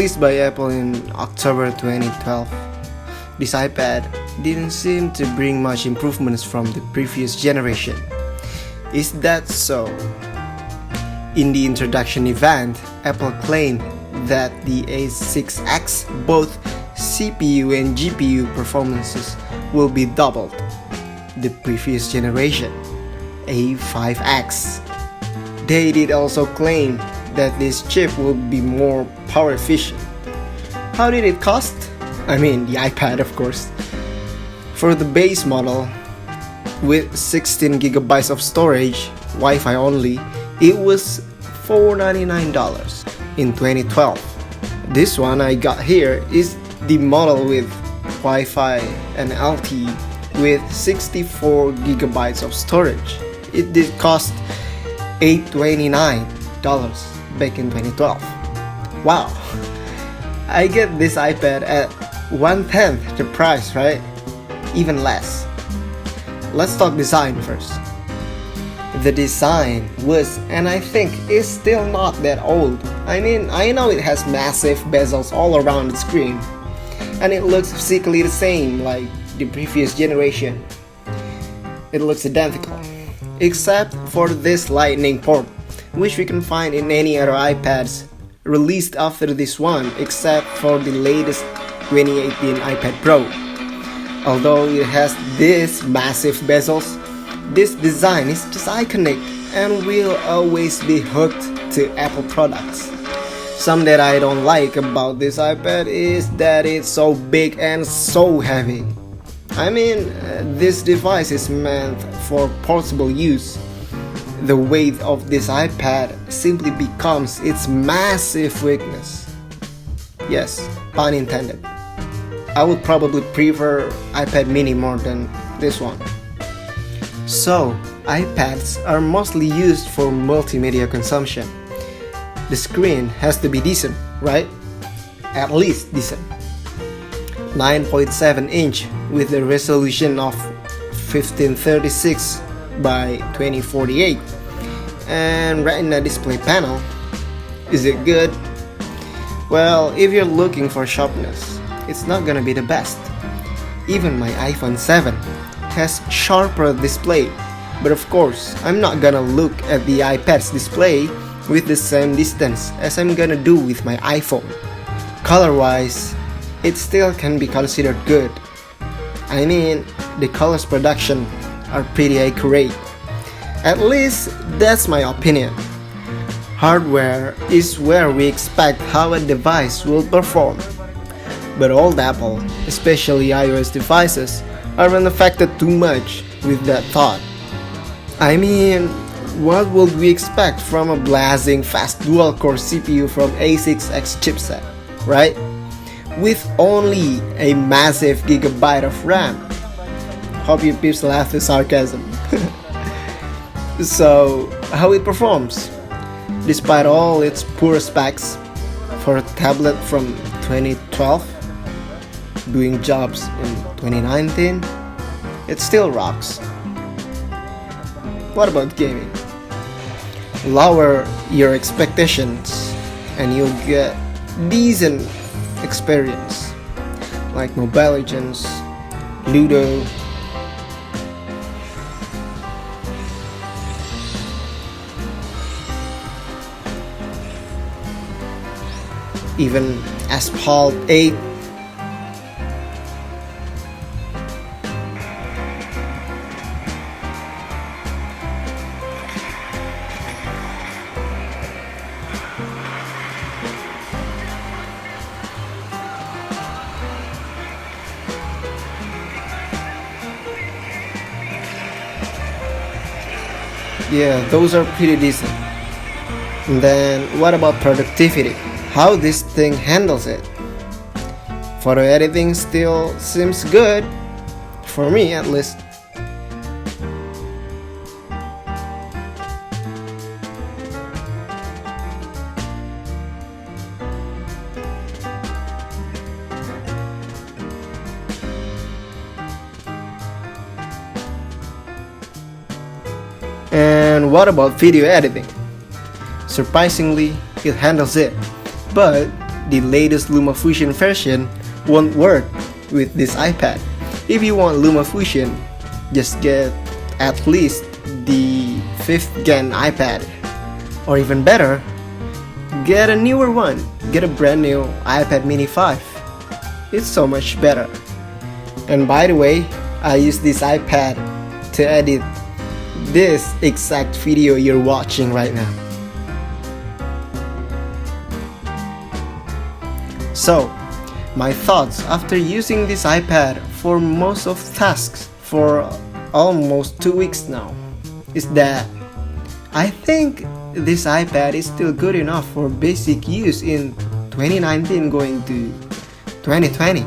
released by Apple in October 2012, this iPad didn't seem to bring much improvements from the previous generation. Is that so? In the introduction event, Apple claimed that the A6X, both CPU and GPU performances will be doubled the previous generation, A5X. They did also claim that this chip will be more power efficient. How did it cost? I mean, the iPad, of course. For the base model, with 16GB of storage, Wi-Fi only, it was $499 in 2012. This one I got here is the model with Wi-Fi and LTE with 64GB of storage. It did cost $829 back in 2012. Wow, I get this iPad at 1/10 the price, right? Even less. Let's talk design first. The design was, and I think is still not that old. I mean, I know it has massive bezels all around the screen, and it looks physically the same like the previous generation. It looks identical, except for this lightning port, which we can find in any other iPads released after this one, except for the latest 2018 iPad Pro. Although it has this massive bezels, this design is just iconic and will always be hooked to Apple products. Some that I don't like about this iPad is that it's so big and so heavy. I mean, this device is meant for portable use. The weight of this iPad simply becomes its massive weakness. Yes, pun intended. I would probably prefer iPad mini more than this one. So, iPads are mostly used for multimedia consumption. The screen has to be decent, right? At least decent. 9.7-inch with a resolution of 1536 by 2048 and Retina display panel. Is it good? Well, if you're looking for sharpness, it's not gonna be the best. Even my iPhone 7 has sharper display, but of course I'm not gonna look at the iPad's display with the same distance as I'm gonna do with my iPhone. Color wise, it still can be considered good. I mean, the colors production are pretty accurate. At least that's my opinion. Hardware is where we expect how a device will perform. But old Apple, especially iOS devices, aren't affected too much with that thought. I mean, what would we expect from a blazing fast dual-core CPU from A6X chipset, right? With only a massive gigabyte of RAM. Hope you peeps laugh the sarcasm. So, how it performs? Despite all its poor specs, for a tablet from 2012, doing jobs in 2019, it still rocks. What about gaming? Lower your expectations and you'll get decent experience like Mobile Legends, Ludo, even Asphalt 8. Yeah, those are pretty decent. And then what about productivity? How this thing handles it? Photo editing still seems good, for me at least. And what about video editing? Surprisingly, it handles it, but the latest LumaFusion version won't work with this iPad. If you want LumaFusion, just get at least the 5th gen iPad. Or even better, get a newer one. Get a brand new iPad mini 5. It's so much better. And by the way, I use this iPad to edit this exact video you're watching right now. So, my thoughts after using this iPad for most of tasks for almost 2 weeks now is that I think this iPad is still good enough for basic use in 2019 going to 2020.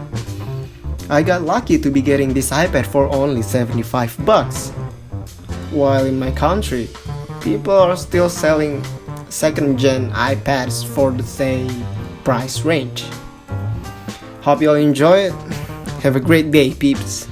I got lucky to be getting this iPad for only 75 bucks. While in my country, people are still selling second gen iPads for the same price range. Hope you all enjoy it. Have a great day, peeps.